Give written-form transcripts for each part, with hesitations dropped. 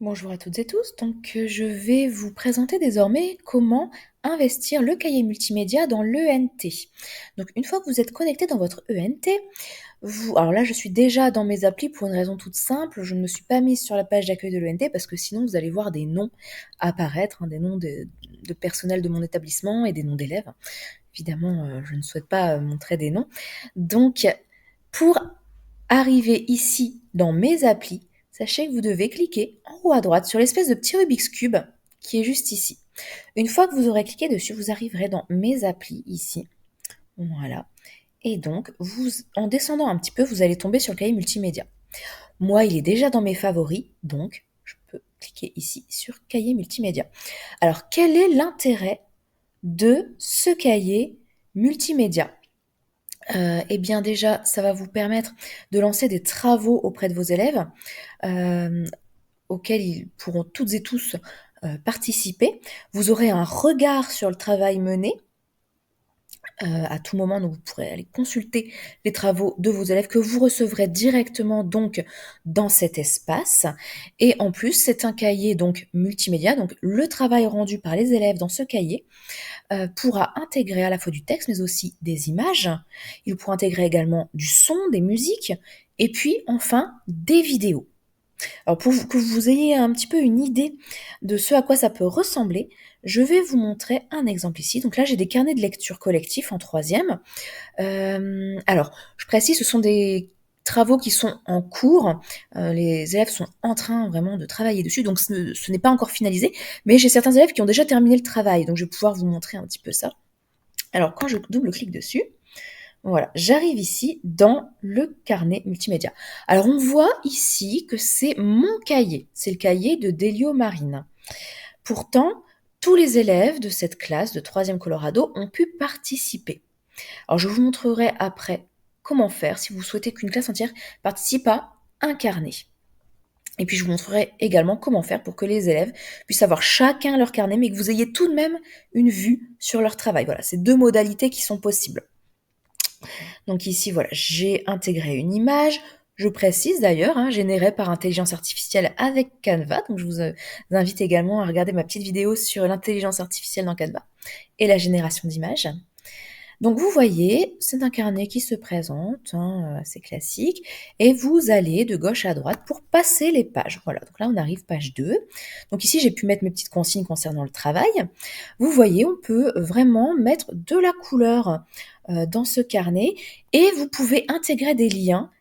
Bonjour à toutes et tous. Je vais vous présenter désormais comment investir le cahier multimédia dans l'ENT. Donc, une fois que vous êtes connecté dans votre ENT, alors là, je suis déjà dans mes applis pour une raison toute simple. Je ne me suis pas mise sur la page d'accueil de l'ENT parce que sinon, vous allez voir des noms apparaître, des noms de personnel de mon établissement et des noms d'élèves. Évidemment, je ne souhaite pas montrer des noms. Donc, pour arriver ici dans mes applis, sachez que vous devez cliquer en haut à droite sur l'espèce de petit Rubik's Cube qui est juste ici. Une fois que vous aurez cliqué dessus, vous arriverez dans mes applis ici. Voilà. Et donc, en descendant un petit peu, vous allez tomber sur le cahier multimédia. Moi, il est déjà dans mes favoris, donc je peux cliquer ici sur cahier multimédia. Alors, quel est l'intérêt de ce cahier multimédia? Eh bien déjà, ça va vous permettre de lancer des travaux auprès de vos élèves, auxquels ils pourront toutes et tous participer. Vous aurez un regard sur le travail mené à tout moment, donc vous pourrez aller consulter les travaux de vos élèves que vous recevrez directement donc dans cet espace. Et en plus, c'est un cahier donc multimédia, donc le travail rendu par les élèves dans ce cahier pourra intégrer à la fois du texte, mais aussi des images. Il pourra intégrer également du son, des musiques, et puis enfin des vidéos. Alors que vous ayez un petit peu une idée de ce à quoi ça peut ressembler, je vais vous montrer un exemple ici. Donc là, j'ai des carnets de lecture collectifs en troisième. Alors, je précise, ce sont des travaux qui sont en cours. Les élèves sont en train vraiment de travailler dessus, donc ce n'est pas encore finalisé, mais j'ai certains élèves qui ont déjà terminé le travail, donc je vais pouvoir vous montrer un petit peu ça. Alors, quand je double-clique dessus, voilà, j'arrive ici dans le carnet multimédia. Alors, on voit ici que c'est mon cahier, c'est le cahier de Delio Marine. Pourtant, tous les élèves de cette classe de 3e Colorado ont pu participer. Alors, je vous montrerai après comment faire si vous souhaitez qu'une classe entière participe à un carnet. Et puis, je vous montrerai également comment faire pour que les élèves puissent avoir chacun leur carnet, mais que vous ayez tout de même une vue sur leur travail. Voilà, c'est deux modalités qui sont possibles. Donc ici, voilà, j'ai intégré une image. Je précise d'ailleurs, générée par intelligence artificielle avec Canva. Donc je vous invite également à regarder ma petite vidéo sur l'intelligence artificielle dans Canva et la génération d'images. Donc vous voyez, c'est un carnet qui se présente, assez classique, et vous allez de gauche à droite pour passer les pages. Voilà, donc là on arrive page 2. Donc ici j'ai pu mettre mes petites consignes concernant le travail. Vous voyez, on peut vraiment mettre de la couleur dans ce carnet, et vous pouvez intégrer des liens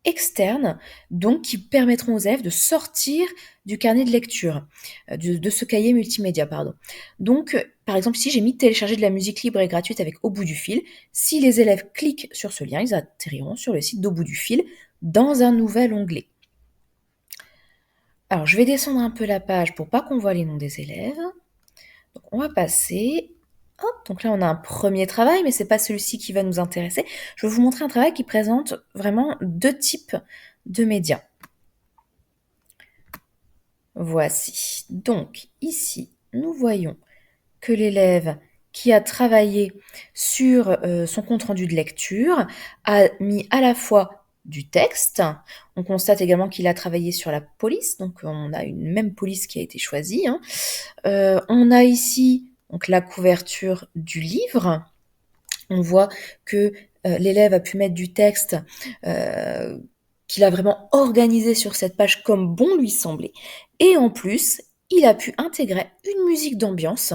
externes, donc qui permettront aux élèves de sortir du carnet de lecture, de ce cahier multimédia, pardon. Donc, par exemple, ici, j'ai mis télécharger de la musique libre et gratuite avec Au bout du fil. Si les élèves cliquent sur ce lien, ils atterriront sur le site d'Au bout du fil dans un nouvel onglet. Alors, je vais descendre un peu la page pour pas qu'on voit les noms des élèves. Donc, on va passer. Hop, donc là, on a un premier travail, mais c'est pas celui-ci qui va nous intéresser. Je vais vous montrer un travail qui présente vraiment deux types de médias. Voici. Donc, ici, nous voyons que l'élève qui a travaillé sur son compte-rendu de lecture a mis à la fois du texte. On constate également qu'il a travaillé sur la police, donc on a une même police qui a été choisie. On a ici donc, la couverture du livre. On voit que l'élève a pu mettre du texte qu'il a vraiment organisé sur cette page comme bon lui semblait. Et en plus, il a pu intégrer une musique d'ambiance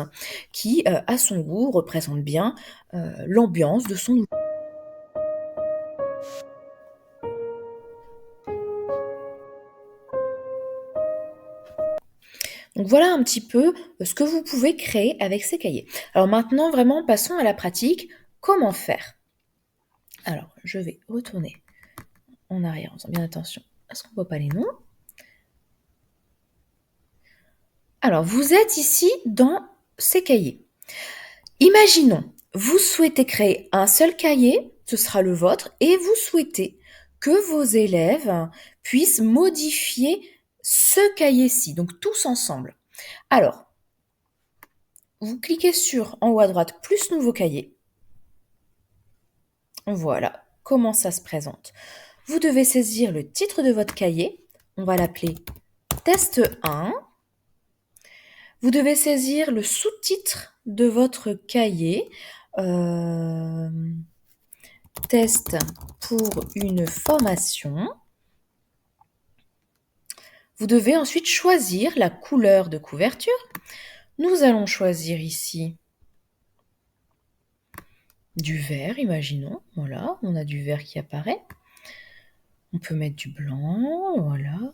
qui, à son goût, représente bien l'ambiance de son outil. Donc voilà un petit peu ce que vous pouvez créer avec ces cahiers. Alors maintenant, vraiment, passons à la pratique. Comment faire? Alors, je vais retourner en arrière en faisant bien attention à ce qu'on ne voit pas les noms. Alors, vous êtes ici dans ces cahiers. Imaginons, vous souhaitez créer un seul cahier, ce sera le vôtre, et vous souhaitez que vos élèves puissent modifier ce cahier-ci, donc tous ensemble. Alors, vous cliquez sur en haut à droite plus nouveau cahier. Voilà comment ça se présente. Vous devez saisir le titre de votre cahier. On va l'appeler test 1. Vous devez saisir le sous-titre de votre cahier. Test pour une formation. Vous devez ensuite choisir la couleur de couverture. Nous allons choisir ici du vert, imaginons. Voilà, on a du vert qui apparaît. On peut mettre du blanc, voilà,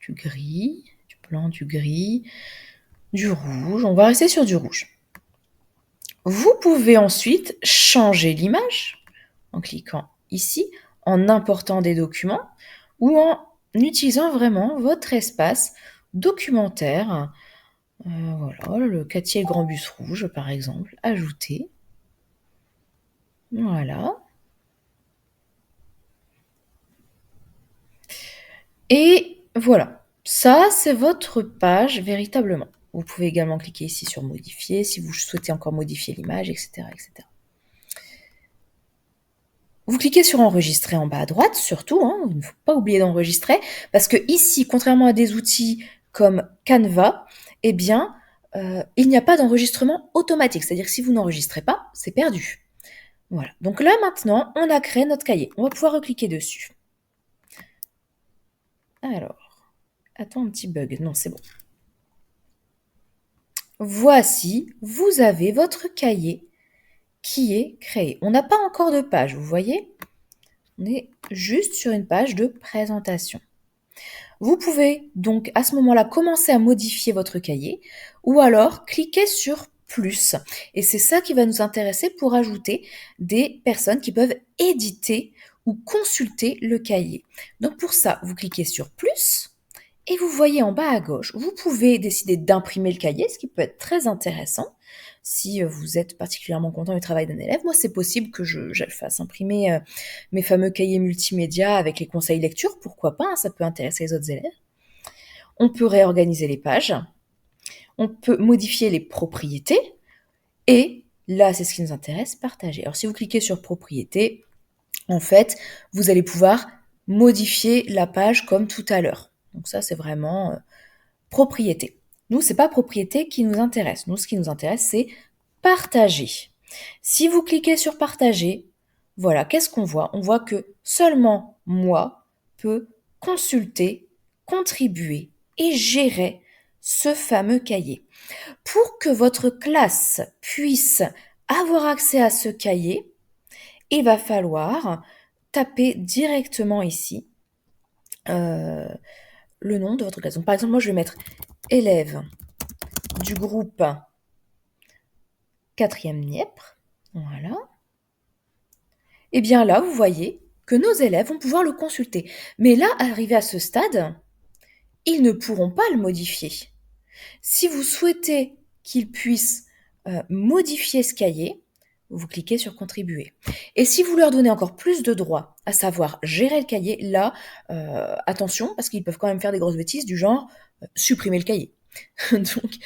du gris, du blanc, du gris, du rouge. On va rester sur du rouge. Vous pouvez ensuite changer l'image en cliquant ici, en important des documents ou en utilisant vraiment votre espace documentaire. Voilà, le Cathy et le Grand Bus Rouge, par exemple, ajouter. Voilà. Et voilà, ça c'est votre page véritablement. Vous pouvez également cliquer ici sur modifier si vous souhaitez encore modifier l'image, etc., etc. Vous cliquez sur enregistrer en bas à droite, surtout, il ne faut pas oublier d'enregistrer, parce que ici, contrairement à des outils comme Canva, eh bien, il n'y a pas d'enregistrement automatique, c'est-à-dire que si vous n'enregistrez pas, c'est perdu. Voilà, donc là maintenant, on a créé notre cahier. On va pouvoir recliquer dessus. Alors, attends un petit bug, non c'est bon. Voici, vous avez votre cahier qui est créé. On n'a pas encore de page, vous voyez? On est juste sur une page de présentation. Vous pouvez donc à ce moment-là commencer à modifier votre cahier ou alors cliquer sur plus. Et c'est ça qui va nous intéresser pour ajouter des personnes qui peuvent éditer ou consulter le cahier. Donc pour ça, vous cliquez sur plus et vous voyez en bas à gauche, vous pouvez décider d'imprimer le cahier, ce qui peut être très intéressant si vous êtes particulièrement content du travail d'un élève. Moi, c'est possible que je fasse imprimer mes fameux cahiers multimédia avec les conseils lecture, pourquoi pas, ça peut intéresser les autres élèves. On peut réorganiser les pages, on peut modifier les propriétés, et là, c'est ce qui nous intéresse, partager. Alors, si vous cliquez sur propriétés, en fait, vous allez pouvoir modifier la page comme tout à l'heure. Donc ça, c'est vraiment propriété. Nous, c'est pas propriété qui nous intéresse. Nous, ce qui nous intéresse, c'est partager. Si vous cliquez sur partager, voilà, qu'est-ce qu'on voit? On voit que seulement moi peux consulter, contribuer et gérer ce fameux cahier. Pour que votre classe puisse avoir accès à ce cahier, il va falloir taper directement ici le nom de votre classe. Donc, par exemple, moi, je vais mettre élève du groupe 4e Nièvre. Voilà. Et bien là, vous voyez que nos élèves vont pouvoir le consulter. Mais là, arrivé à ce stade, ils ne pourront pas le modifier. Si vous souhaitez qu'ils puissent modifier ce cahier, vous cliquez sur contribuer. Et si vous leur donnez encore plus de droits, à savoir gérer le cahier, là, attention, parce qu'ils peuvent quand même faire des grosses bêtises du genre supprimer le cahier. Donc,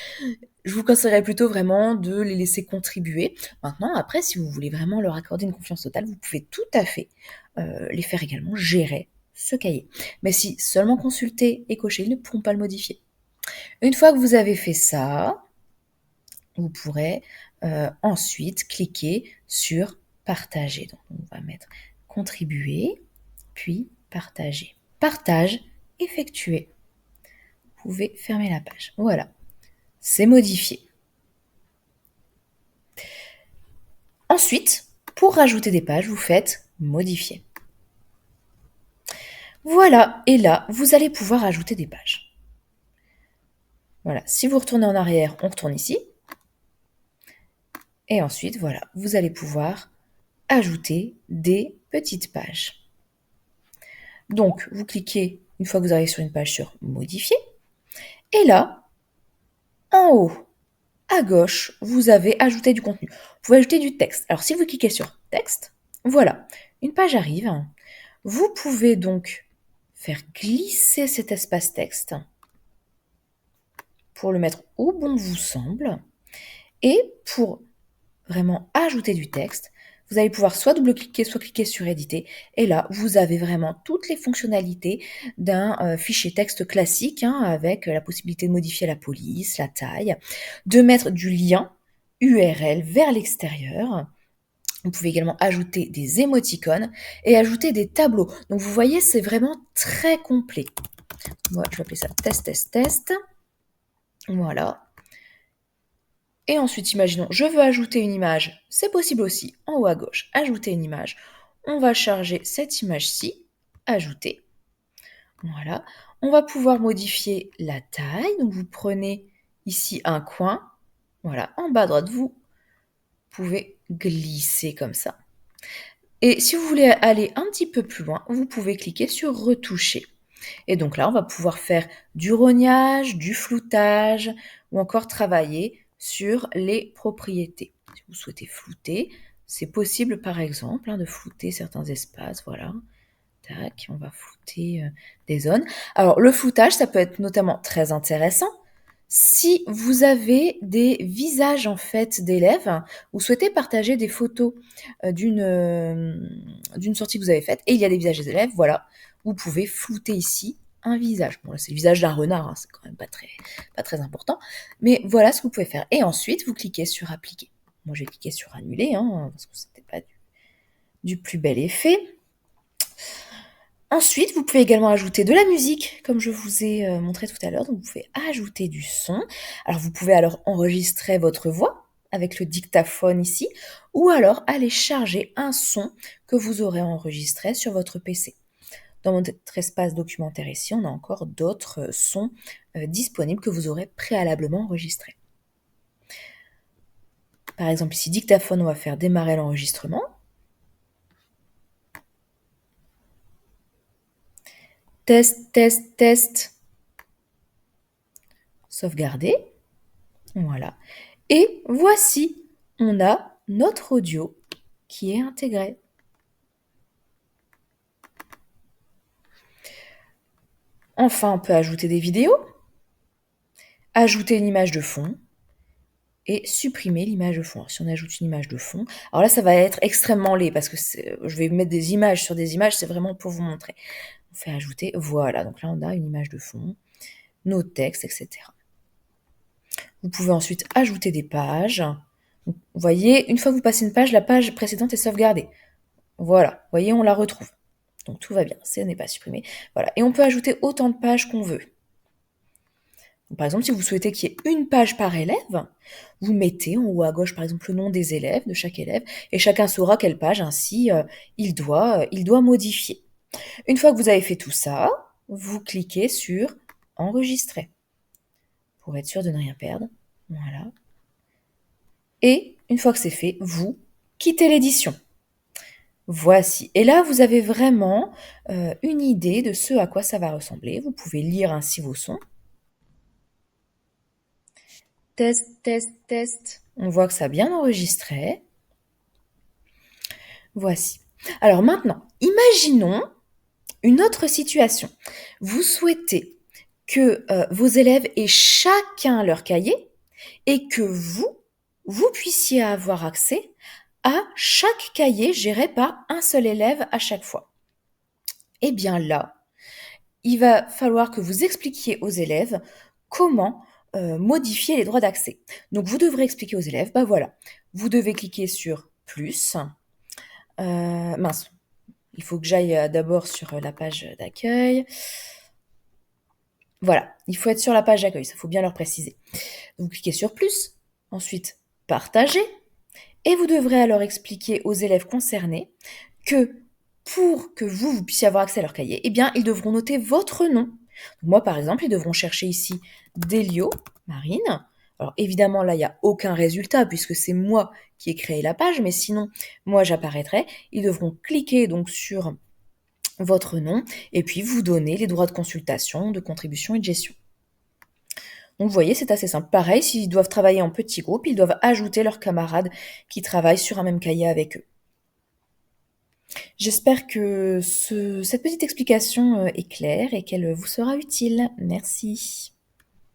je vous conseillerais plutôt vraiment de les laisser contribuer. Maintenant, après, si vous voulez vraiment leur accorder une confiance totale, vous pouvez tout à fait les faire également gérer ce cahier. Mais si seulement consulter et cocher, ils ne pourront pas le modifier. Une fois que vous avez fait ça, vous pourrez ensuite cliquer sur partager. Donc, on va mettre contribuer, puis partager. Partage effectué. Vous pouvez fermer la page. Voilà, c'est modifié. Ensuite, pour rajouter des pages, vous faites modifier. Voilà, et là, vous allez pouvoir ajouter des pages. Voilà, si vous retournez en arrière, on retourne ici. Et ensuite, voilà, vous allez pouvoir ajouter des petites pages. Donc, vous cliquez, une fois que vous arrivez sur une page, sur modifier. Et là, en haut, à gauche, vous avez ajouté du contenu. Vous pouvez ajouter du texte. Alors, si vous cliquez sur texte, voilà, une page arrive. Vous pouvez donc faire glisser cet espace texte pour le mettre où bon vous semble. Et pour vraiment ajouter du texte, Vous allez pouvoir soit double-cliquer, soit cliquer sur éditer. Et là, vous avez vraiment toutes les fonctionnalités d'un fichier texte classique, hein, avec la possibilité de modifier la police, la taille, de mettre du lien URL vers l'extérieur. Vous pouvez également ajouter des émoticônes et ajouter des tableaux. Donc vous voyez, c'est vraiment très complet. Moi, je vais appeler ça test, test, test. Voilà. Et ensuite, imaginons, je veux ajouter une image. C'est possible aussi, en haut à gauche, ajouter une image. On va charger cette image-ci, ajouter. Voilà. On va pouvoir modifier la taille. Donc vous prenez ici un coin. Voilà, en bas à droite, vous pouvez glisser comme ça. Et si vous voulez aller un petit peu plus loin, vous pouvez cliquer sur retoucher. Et donc là, on va pouvoir faire du rognage, du floutage ou encore travailler sur les propriétés. Si vous souhaitez flouter, c'est possible par exemple, hein, de flouter certains espaces, voilà. Tac, on va flouter des zones. Alors le floutage, ça peut être notamment très intéressant si vous avez des visages en fait d'élèves, vous souhaitez partager des photos d'une sortie que vous avez faite et il y a des visages des élèves, voilà, vous pouvez flouter ici un visage. Bon là c'est le visage d'un renard, hein, c'est quand même pas très important, mais voilà ce que vous pouvez faire. Et ensuite vous cliquez sur appliquer. Moi j'ai cliqué sur annuler, hein, parce que c'était pas du plus bel effet. Ensuite, vous pouvez également ajouter de la musique, comme je vous ai montré tout à l'heure. Donc, vous pouvez ajouter du son. Alors, vous pouvez alors enregistrer votre voix avec le dictaphone ici, ou alors aller charger un son que vous aurez enregistré sur votre PC. Dans notre espace documentaire ici, on a encore d'autres sons disponibles que vous aurez préalablement enregistrés. Par exemple, ici, dictaphone, on va faire démarrer l'enregistrement. Test, test, test. Sauvegarder. Voilà. Et voici, on a notre audio qui est intégré. Enfin, on peut ajouter des vidéos, ajouter une image de fond et supprimer l'image de fond. Alors, si on ajoute une image de fond, alors là, ça va être extrêmement laid parce que je vais mettre des images sur des images, c'est vraiment pour vous montrer. On fait ajouter, voilà, donc là, on a une image de fond, nos textes, etc. Vous pouvez ensuite ajouter des pages. Vous voyez, une fois que vous passez une page, la page précédente est sauvegardée. Voilà, vous voyez, on la retrouve. Donc tout va bien, ce n'est pas supprimé. Voilà, et on peut ajouter autant de pages qu'on veut. Donc, par exemple, si vous souhaitez qu'il y ait une page par élève, vous mettez en haut à gauche, par exemple, le nom des élèves, de chaque élève, et chacun saura quelle page ainsi il doit modifier. Une fois que vous avez fait tout ça, vous cliquez sur enregistrer pour être sûr de ne rien perdre. Voilà. Et une fois que c'est fait, vous quittez l'édition. Voici. Et là, vous avez vraiment une idée de ce à quoi ça va ressembler. Vous pouvez lire ainsi vos sons. Test, test, test. On voit que ça a bien enregistré. Voici. Alors maintenant, imaginons une autre situation. Vous souhaitez que vos élèves aient chacun leur cahier et que vous puissiez avoir accès à chaque cahier géré par un seul élève à chaque fois. Eh bien là, il va falloir que vous expliquiez aux élèves comment modifier les droits d'accès. Donc vous devrez expliquer aux élèves, bah voilà, vous devez cliquer sur plus. Mince, il faut que j'aille d'abord sur la page d'accueil. Voilà, il faut être sur la page d'accueil, ça faut bien leur préciser. Vous cliquez sur plus, ensuite partager, et vous devrez alors expliquer aux élèves concernés que pour que vous puissiez avoir accès à leur cahier, eh bien, ils devront noter votre nom. Donc, moi, par exemple, ils devront chercher ici Delio Marine. Alors, évidemment, là, il n'y a aucun résultat puisque c'est moi qui ai créé la page, mais sinon, moi, j'apparaîtrai. Ils devront cliquer donc sur votre nom et puis vous donner les droits de consultation, de contribution et de gestion. Donc vous voyez, c'est assez simple. Pareil, s'ils doivent travailler en petits groupes, ils doivent ajouter leurs camarades qui travaillent sur un même cahier avec eux. J'espère que cette petite explication est claire et qu'elle vous sera utile. Merci.